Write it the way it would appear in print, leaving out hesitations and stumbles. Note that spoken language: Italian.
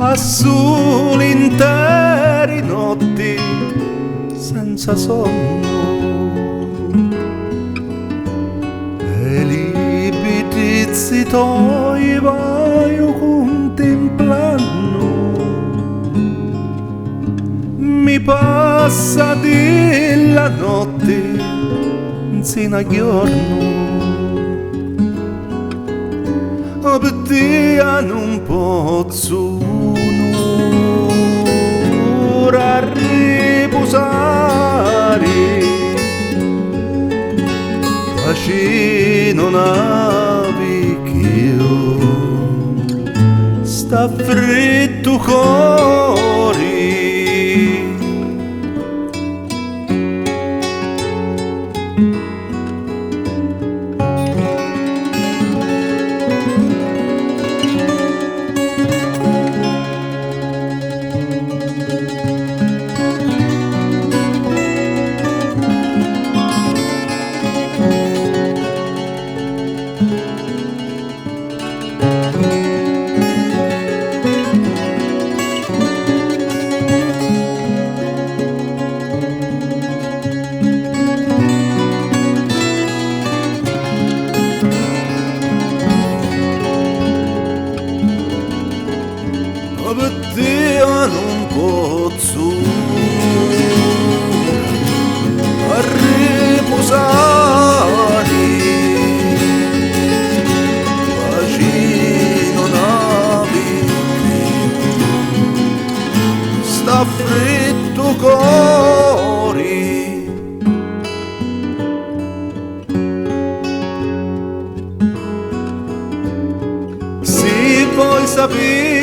a soli interi notti senza sonno e libitizi toi vai contemplando mi passa di la notte sino a giorno per te non posso a riposare facendo navi che io sta freddo cuore. Per te non posso a riposare facendo navi sta freddo cuore. Se vuoi sapere